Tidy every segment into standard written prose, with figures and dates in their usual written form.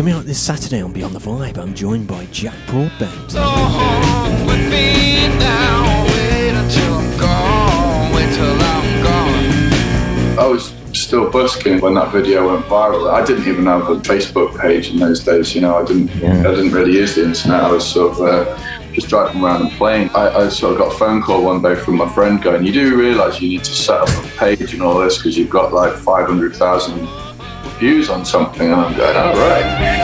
Coming up this Saturday on Beyond the Vibe, I'm joined by Jack Broadbent. So home with me now, wait until I'm gone, wait till I'm gone. I was still busking when that video went viral. I didn't even have a Facebook page in those days, you know. I didn't really use the internet. I was sort of just driving around and playing. I sort of got a phone call one day from my friend going, "You do realise you need to set up a page and all this because you've got like 500,000 views on something?" And I'm going, "All right."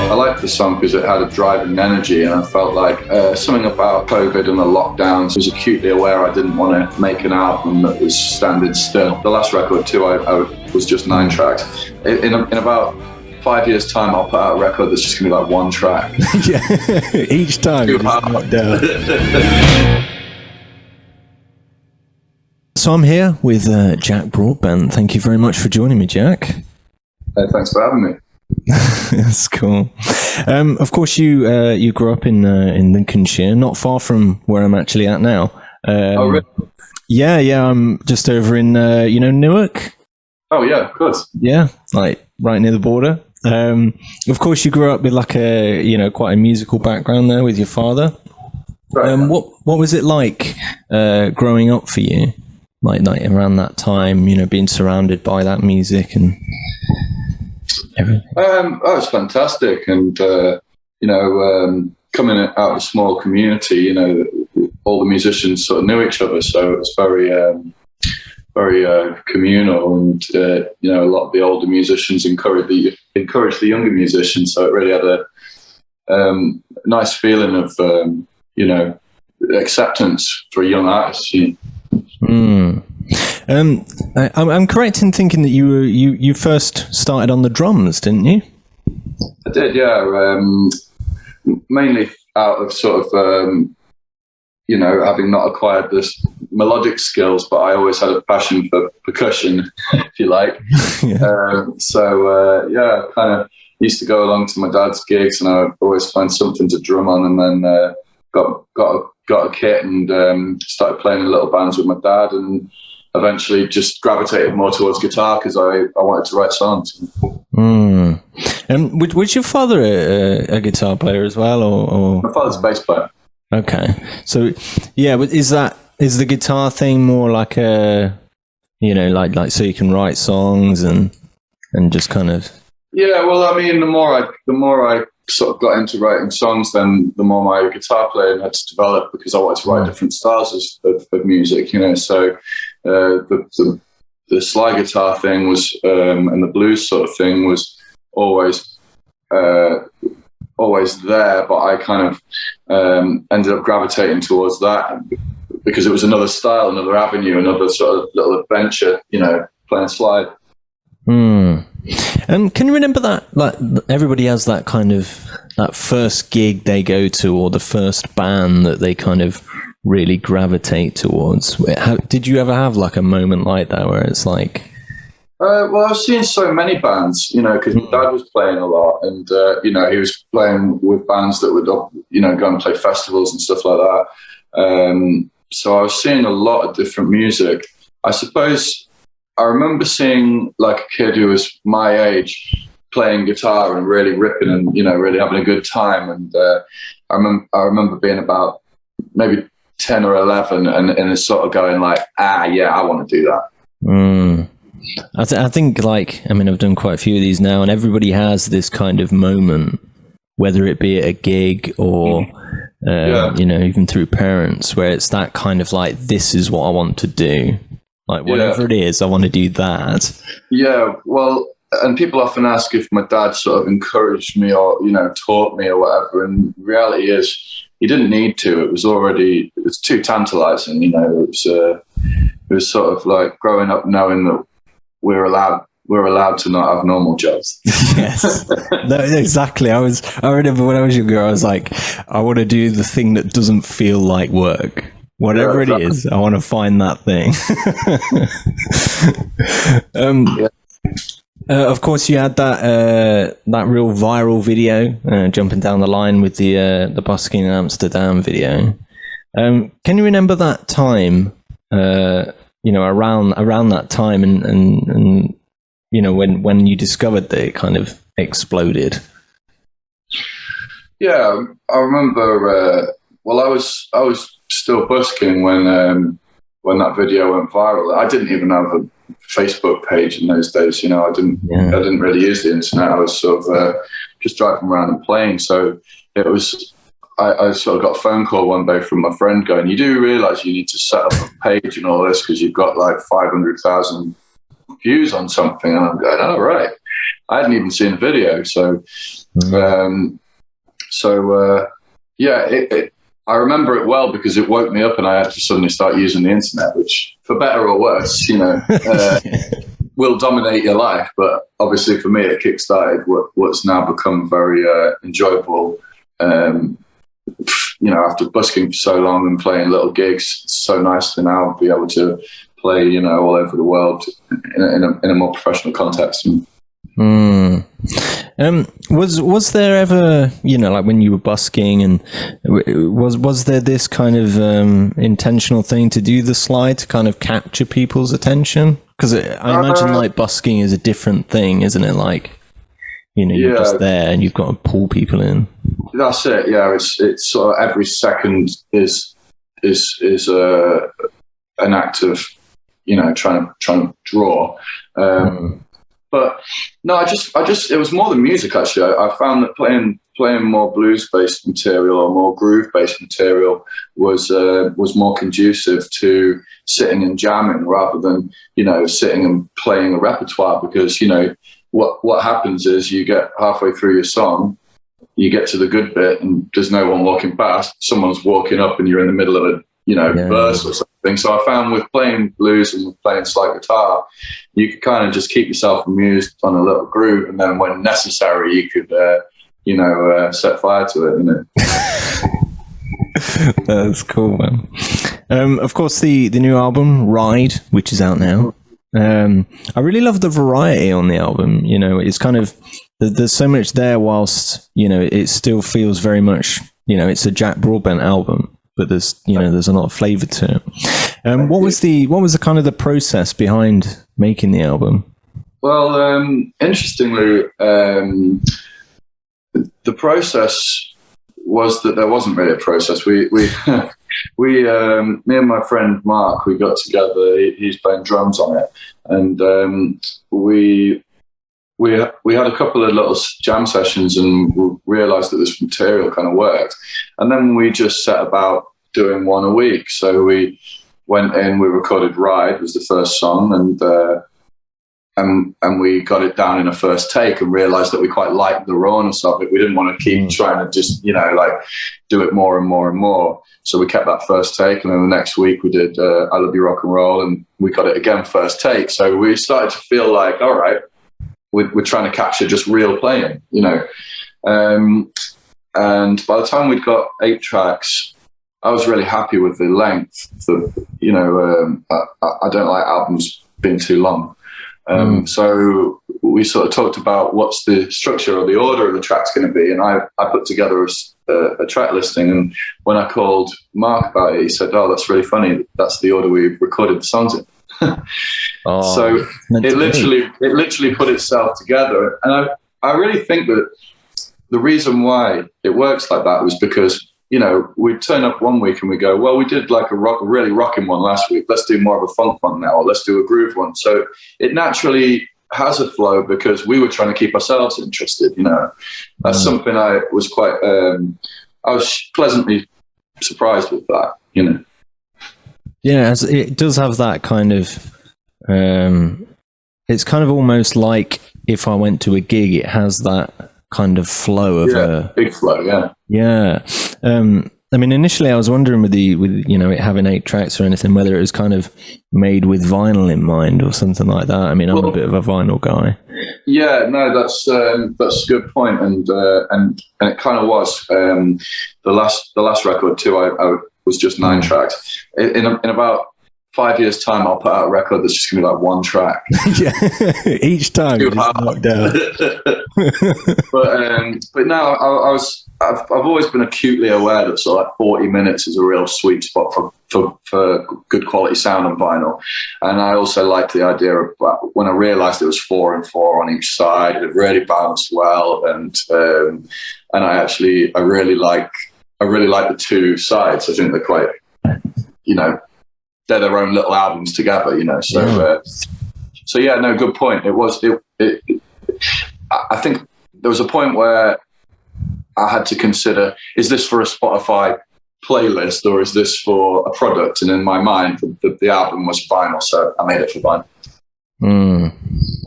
I liked the song because it had a drive and energy, and I felt like something about COVID and the lockdowns. I was acutely aware I didn't want to make an album that was standing still. The last record too, I was just 9 tracks. In about 5 years' time, I'll put out a record that's just going to be like 1 track. Yeah, each time. So I'm here with Jack Broadbent. Thank you very much for joining me, Jack. Thanks for having me. That's cool. Of course, you grew up in Lincolnshire, not far from where I'm actually at now. Oh, really? Yeah. I'm just over in Newark. Oh, yeah, of course. Yeah, like right near the border. Of course, you grew up with like a quite a musical background there with your father. Right. What was it like growing up for you? Like around that time, being surrounded by that music and everything. It's fantastic, and coming out of a small community, all the musicians sort of knew each other, so it was very communal, and a lot of the older musicians encouraged the younger musicians, so it really had a nice feeling of acceptance for a young artist. I'm correct in thinking that you first started on the drums, didn't you? I did, yeah. Mainly out of sort of having not acquired this melodic skills, but I always had a passion for percussion, if you like. Yeah. I kind of used to go along to my dad's gigs, and I would always find something to drum on, and then got a kit and started playing in little bands with my dad, and eventually just gravitated more towards guitar because I wanted to write songs. Was your father a guitar player as well, or? My father's a bass player. Okay, so yeah, but is the guitar thing more like a, like so you can write songs and just kind of? Yeah, well, I mean, the more I sort of got into writing songs, then the more my guitar playing had to develop, because I wanted to write different styles of music, So the slide guitar thing was, and the blues sort of thing was always there, but I kind of ended up gravitating towards that because it was another style, another avenue, another sort of little adventure, playing slide. Can you remember that? Like everybody has that kind of that first gig they go to, or the first band that they kind of really gravitate towards. Did you ever have like a moment like that where it's like? Well, I was seeing so many bands, because my dad was playing a lot, and he was playing with bands that would, go and play festivals and stuff like that. So I was seeing a lot of different music. I suppose I remember seeing like a kid who was my age playing guitar and really ripping and, really having a good time. And I remember being about maybe 10 or 11 and it's sort of going like, yeah, I want to do that. I think I've done quite a few of these now, and everybody has this kind of moment, whether it be at a gig or, even through parents, where it's that kind of like, this is what I want to do. Like whatever it is, I want to do that. Yeah, well, and people often ask if my dad sort of encouraged me or, taught me or whatever. And the reality is he didn't need to. It was too tantalizing, It was sort of like growing up knowing that we're allowed to not have normal jobs. Yes, no, exactly. I remember when I was younger, I was like, I want to do the thing that doesn't feel like work. Whatever it is, I want to find that thing. Of course, you had that real viral video, jumping down the line with the busking in Amsterdam video. Can you remember that time you know, around that time, and you know, when you discovered that it kind of exploded. Yeah, I remember. Well, I was still busking when that video went viral. I didn't even have a Facebook page in those days. You know, I didn't really use the internet. I was sort of just driving around and playing. So it was. I sort of got a phone call one day from my friend going, "You do realise you need to set up a page and all this because you've got like 500,000 views on something." And I'm going, "Oh, right." I hadn't even seen a video, so I remember it well because it woke me up and I had to suddenly start using the internet, which, for better or worse, you know, will dominate your life. But obviously, for me, it kickstarted what's now become very enjoyable. You know, after busking for so long and playing little gigs, it's so nice to now be able to play, you know, all over the world in a more professional context. Was there ever, you know, like when you were busking, and was there this kind of intentional thing to do the slide to kind of capture people's attention? Because I imagine like busking is a different thing, isn't it? Like, you know, you're just there and you've got to pull people in. That's it. Yeah, it's sort of every second is an act of, you know, trying to draw. But no, I just it was more the music actually. I found that playing more blues-based material or more groove-based material was more conducive to sitting and jamming rather than, you know, sitting and playing a repertoire, because, you know, what happens is you get halfway through your song, you get to the good bit and there's no one walking past, someone's walking up and you're in the middle of a, you know, verse or something. So I found with playing blues and with playing slide guitar, you could kind of just keep yourself amused on a little groove, and then when necessary, you could, you know, set fire to it. You know. That's cool, man. Of course, the new album Ride, which is out now. I really love the variety on the album. You know, it's kind of there's so much there, whilst, you know, it still feels very much, you know, it's a Jack Broadbent album, but there's, you know, there's a lot of flavour to it. What was the kind of the process behind making the album? Well, interestingly, the process was that there wasn't really a process. We me and my friend Mark, we got together. He's playing drums on it, and we had a couple of little jam sessions, and we realised that this material kind of worked. And then we just set about doing one a week. So we went in, we recorded "Ride" was the first song, and we got it down in a first take and realised that we quite liked the rawness of it. We didn't want to keep trying to just, you know, like do it more and more and more. So we kept that first take, and then the next week we did "I Love You Rock and Roll," and we got it again first take. So we started to feel like, all right, we're trying to capture just real playing, you know. And by the time we'd got 8 tracks, I was really happy with the length. You know, I don't like albums being too long. So we sort of talked about what's the structure or the order of the tracks going to be, and I put together a track listing, and when I called Mark about it, he said, "Oh, that's really funny. That's the order we've recorded the songs in." So it literally put itself together, and I really think that the reason why it works like that was because, you know, we'd turn up one week and we go, well, we did like a really rocking one last week. Let's do more of a funk one now, or let's do a groove one. So it naturally has a flow because we were trying to keep ourselves interested, you know. That's something I was quite, I was pleasantly surprised with that, you know. Yeah, it does have that kind of, it's kind of almost like if I went to a gig, it has that kind of flow of big flow, yeah. I mean, initially I was wondering with you know, it having 8 tracks or anything, whether it was kind of made with vinyl in mind or something like that. I mean, I'm a bit of a vinyl guy. Yeah, no, that's a good point, and it kind of was. The last record too, I was just 9 tracks. In about 5 years' time, I'll put out a record that's just going to be like one track. Yeah, each time it's knocked out. But no, I've always been acutely aware that sort of like 40 minutes is a real sweet spot for good quality sound on vinyl. And I also liked the idea of when I realised it was 4 and 4 on each side, it really balanced well. And I really like the two sides. I think they're quite, they're their own little albums together, So yeah, no, good point. I think there was a point where I had to consider, is this for a Spotify playlist or is this for a product? And in my mind, the album was vinyl, so I made it for vinyl.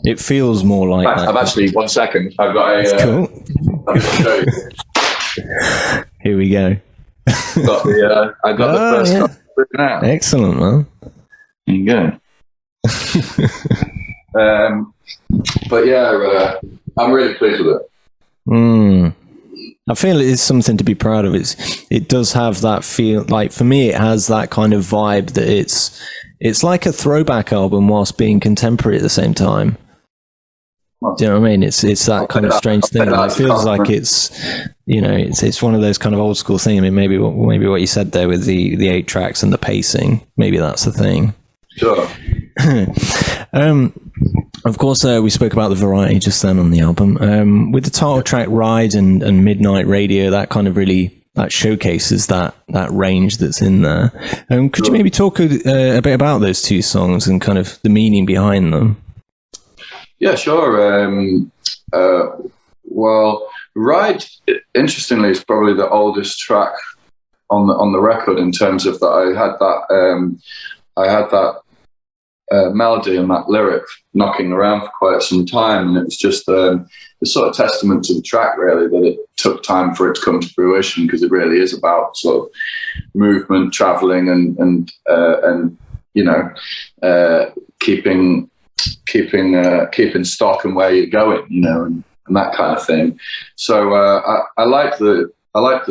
It feels more like that. I've actually, 1 second, I've got a... Cool. Here we go. I got the first copy written out. Excellent, man. There you go. But yeah, I'm really pleased with it. I feel it is something to be proud of. It does have that feel. Like for me, it has that kind of vibe that it's like a throwback album whilst being contemporary at the same time. Do you know what I mean? It's that kind of strange thing. It feels like it's one of those kind of old school thing. I mean, maybe what you said there with the 8 tracks and the pacing. Maybe that's the thing. Sure. Of course, we spoke about the variety just then on the album. With the title track "Ride" and "Midnight Radio," that kind of really that showcases that range that's in there. Could you maybe talk a bit about those two songs and kind of the meaning behind them? Yeah, sure. Well, "Ride," interestingly, is probably the oldest track on the record in terms of that. I had that melody and that lyric knocking around for quite some time, and it was just a sort of testament to the track, really, that it took time for it to come to fruition, because it really is about sort of movement, traveling, and keeping stock and where you're going, and that kind of thing. So I liked the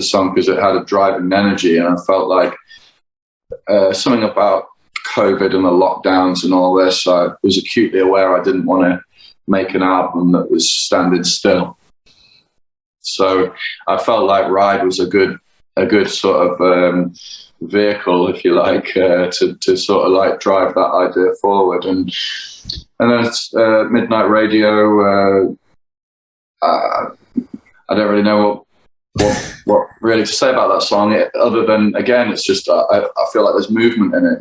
song because it had a driving energy, and I felt like something about COVID and the lockdowns and all this, I was acutely aware I didn't want to make an album that was standing still. So I felt like "Ride" was a good sort of vehicle, if you like, to sort of like drive that idea forward. And then it's "Midnight Radio." I don't really know what really to say about that song, other than, again, it's just I feel like there's movement in it.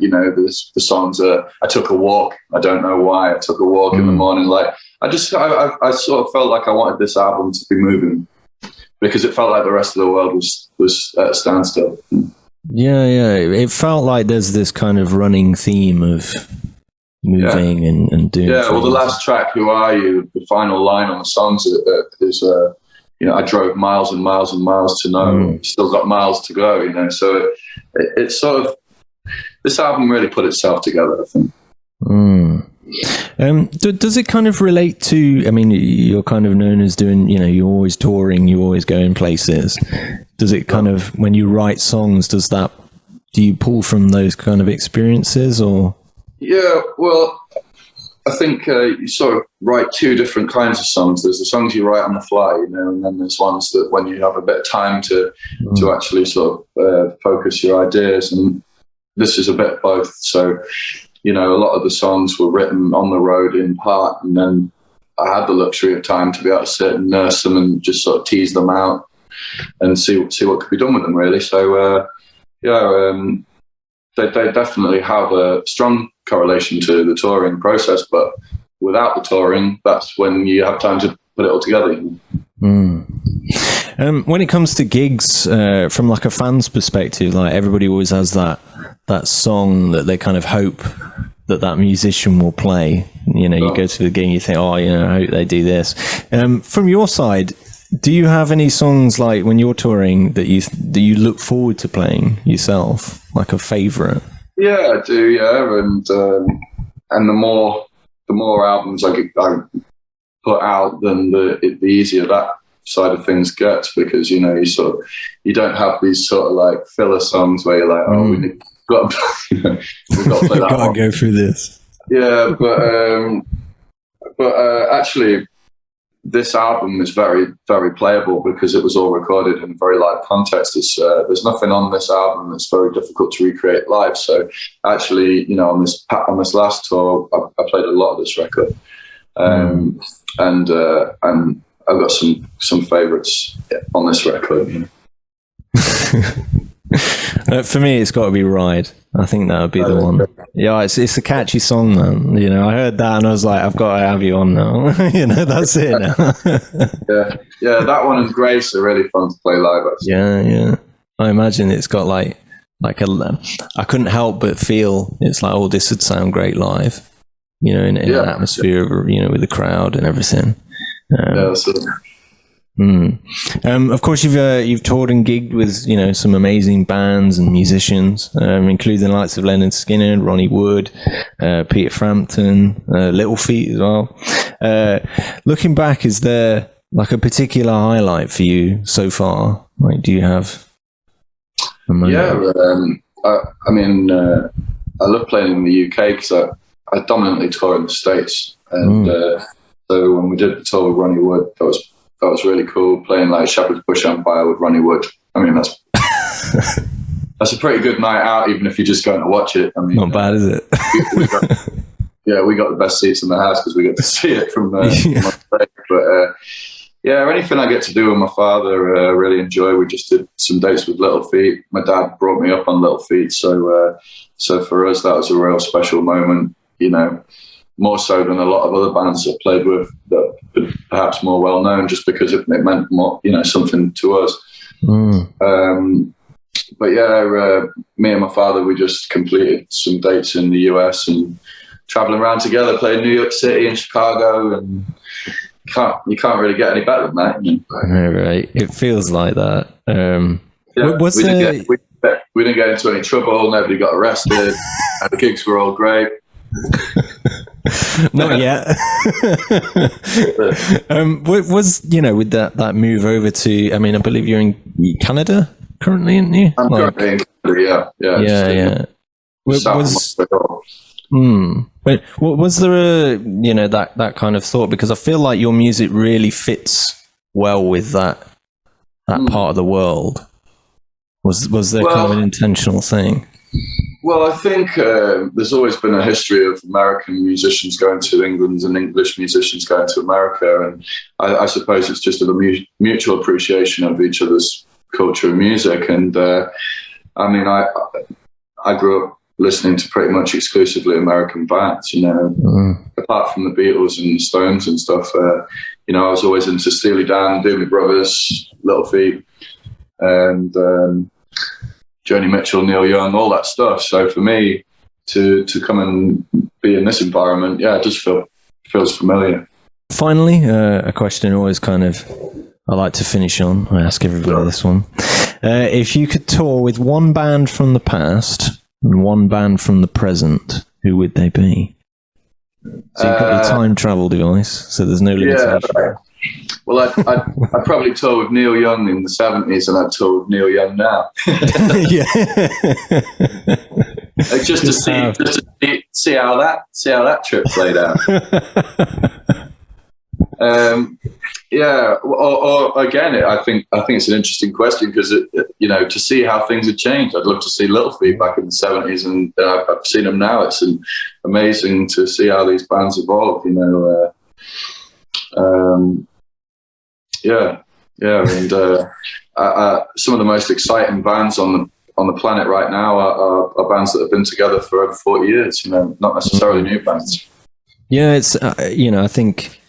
The songs are, I took a walk. I don't know why. I took a walk in the morning. Like I sort of felt like I wanted this album to be moving, because it felt like the rest of the world was at a standstill. Yeah. It felt like there's this kind of running theme of moving and doing. Yeah. Well, the last track, "Who Are You?" the final line on the songs is. I drove miles and miles and miles to know, still got miles to go, So it's sort of, this album really put itself together, I think. Does it kind of relate to, I mean, you're kind of known as doing, you're always touring, you're always going places. Does it kind of, when you write songs, do you pull from those kind of experiences, or? Yeah, well, I think you sort of write two different kinds of songs. There's the songs you write on the fly, and then there's ones that when you have a bit of time to actually sort of focus your ideas. And this is a bit of both. So, a lot of the songs were written on the road in part, and then I had the luxury of time to be able to sit and nurse them and just sort of tease them out and see what could be done with them, really. So, they definitely have a strong correlation to the touring process, but without the touring, that's when you have time to put it all together. When it comes to gigs, from like a fan's perspective, like everybody always has that song that they kind of hope that musician will play. You go to the gig and you think, I hope they do this. From your side, do you have any songs like when you're touring that you look forward to playing yourself, like a favorite? Yeah, I do. Yeah, and the more albums I put out, then the easier that side of things gets, because you don't have these sort of like filler songs where you're like, got we've got to play that Gotta one. go through this. Yeah, but actually, this album is very, very playable because it was all recorded in a very live context. There's nothing on this album that's very difficult to recreate live. So actually, you know, on this last tour, I played a lot of this record, and I've got some favourites on this record. You know? For me, it's got to be Ride. I think that would be the one. Yeah, it's a catchy song, man. You know, I heard that and I was like, I've got to have you on now. You know, that's it now. yeah, that one and Grace are really fun to play live. Actually. Yeah. I imagine it's got like I couldn't help but feel it's like, oh, this would sound great live. You know, in an atmosphere of, you know, with the crowd and everything. That's it. Of course, you've toured and gigged with, you know, some amazing bands and musicians, including the likes of Leonard Skinner, Ronnie Wood, Peter Frampton, Little Feat as well. Looking back, is there like a particular highlight for you so far? Like, do you have a moment? Yeah, I mean, I love playing in the UK because I dominantly tour in the States, and so when we did the tour with Ronnie Wood, that was really cool, playing like Shepherd's Bush Empire with Ronnie Wood. I mean, that's a pretty good night out, even if you're just going to watch it. I mean, not bad, is it? we got the best seats in the house because we got to see it from my stage. But anything I get to do with my father, I really enjoy. We just did some dates with Little Feat. My dad brought me up on Little Feat, so for us that was a real special moment. You know, more so than a lot of other bands I played with that are perhaps more well known, just because it meant more, you know, something to us. But me and my father, we just completed some dates in the US and traveling around together, playing New York City and Chicago, and you can't really get any better than that. You know? Right, it feels like that. We didn't get into any trouble. Nobody got arrested. The gigs were all great. Not yet. Was, you know, with that move over to, I mean, I believe you're in Canada currently, aren't you? I'm currently in Canada, yeah. But was there a, you know, that kind of thought? Because I feel like your music really fits well with that part of the world. Was there kind of an intentional thing? Well, I think there's always been a history of American musicians going to England and English musicians going to America, and I suppose it's just a mutual appreciation of each other's culture and music. And I mean, I grew up listening to pretty much exclusively American bands, you know, apart from the Beatles and the Stones and stuff. You know, I was always into Steely Dan, Doobie Brothers, Little Feat, and Joni Mitchell, Neil Young, all that stuff. So for me to come and be in this environment, it just feels familiar. Finally, a question always kind of I like to finish on. I ask everybody this one. If you could tour with one band from the past and one band from the present, who would they be? So you've got your time travel device, so there's no limitation. Yeah. Well, I'd probably tour with Neil Young in the 70s, and I'd tour with Neil Young now. just to see how that trip played out. Or again, I think it's an interesting question because you know, to see how things have changed. I'd love to see Little Feat back in the 70s, and I've seen them now. It's amazing to see how these bands evolve. You know. And some of the most exciting bands on the planet right now are bands that have been together for over 40 years. You know, not necessarily new bands. Yeah, it's you know, I think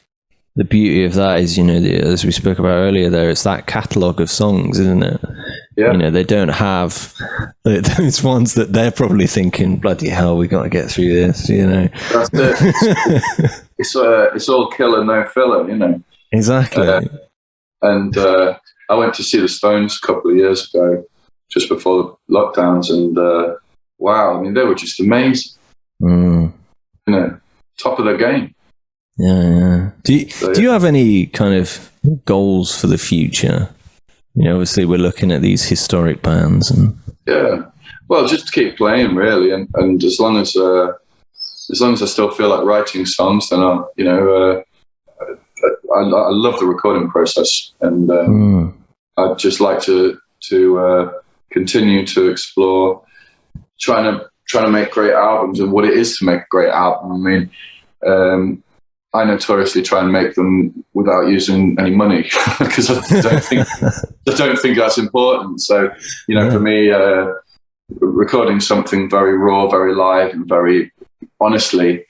the beauty of that is, you know, as we spoke about earlier, it's that catalogue of songs, isn't it? Yeah. You know, they don't have those ones that they're probably thinking, bloody hell, we got to get through this. You know, that's it. It's all killer, no filler. You know. Exactly. And I went to see the Stones a couple of years ago, just before the lockdowns, and wow, I mean, they were just amazing. You know, top of their game. Yeah. Do you have any kind of goals for the future? You know, obviously we're looking at these historic bands, and Well, just to keep playing, really, and as long as I still feel like writing songs, then I love the recording process, and I'd just like to continue to explore trying to make great albums and what it is to make a great album. I mean, I notoriously try and make them without using any money because I don't think that's important. So, for me, recording something very raw, very live, and very honestly,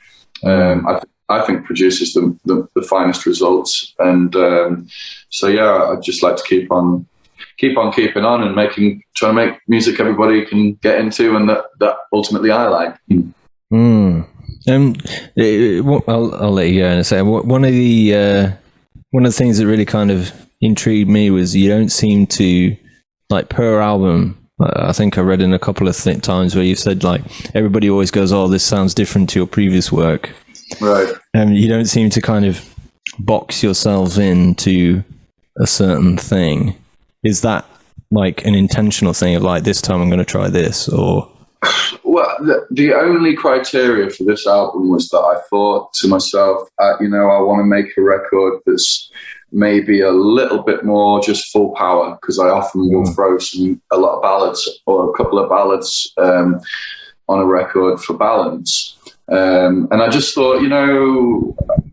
I think produces the finest results. And I'd just like to keep on keeping on and trying to make music everybody can get into and that ultimately I like. I'll let you go in a second. One of the things that really kind of intrigued me was you don't seem to, like, per album. I think I read in a couple of times where you said, like, everybody always goes, "Oh, this sounds different to your previous work." Right. And you don't seem to kind of box yourselves into a certain thing. Is that like an intentional thing of, like, this time I'm going to try this, or? Well, the only criteria for this album was that I thought to myself, I want to make a record that's maybe a little bit more just full power, because I often will throw a lot of ballads or a couple of ballads on a record for balance. And I just thought,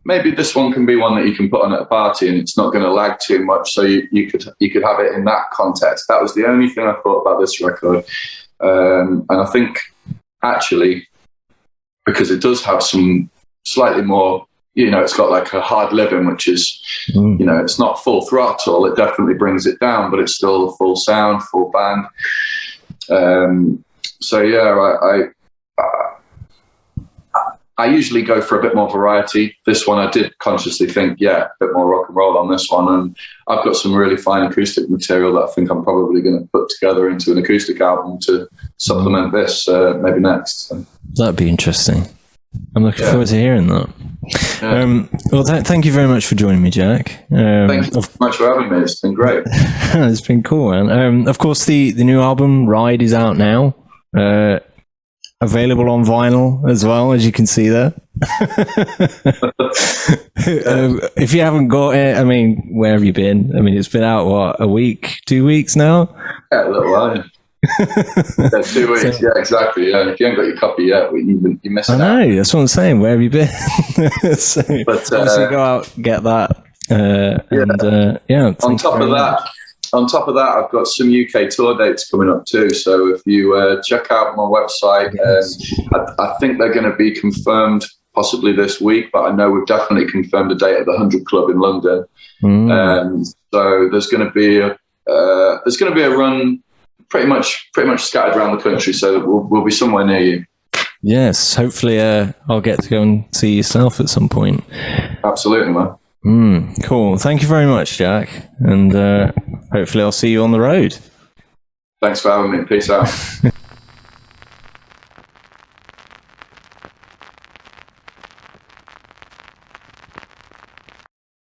maybe this one can be one that you can put on at a party and it's not going to lag too much, so you could have it in that context. That was the only thing I thought about this record. And I think, actually, because it does have some slightly more, it's got like a hard living, which is, it's not full throttle. It definitely brings it down, but it's still a full sound, full band. I usually go for a bit more variety. This one I did consciously think, a bit more rock and roll on this one. And I've got some really fine acoustic material that I think I'm probably going to put together into an acoustic album to supplement this maybe next. So. That'd be interesting. I'm looking forward to hearing that. Well, thank you very much for joining me, Jack. Thank you so much for having me. It's been great. It's been cool, man. Of course, the new album, Ride, is out now. Available on vinyl as well, as you can see there. If you haven't got it, I mean, where have you been? I mean, it's been out, what, a week, 2 weeks now? Yeah, a little while. 2 weeks, yeah, exactly. Yeah. If you haven't got your copy yet, you're missing out. I know, that's what I'm saying. Where have you been? Obviously go out, get that. On top of that, I've got some UK tour dates coming up too. So if you check out my website, I think they're going to be confirmed possibly this week, but I know we've definitely confirmed a date at the 100 Club in London. So there's going to be a run pretty much scattered around the country. So we'll be somewhere near you. Yes, hopefully I'll get to go and see yourself at some point. Absolutely, man. Cool. Thank you very much, Jack. And hopefully I'll see you on the road. Thanks for having me. Peace out.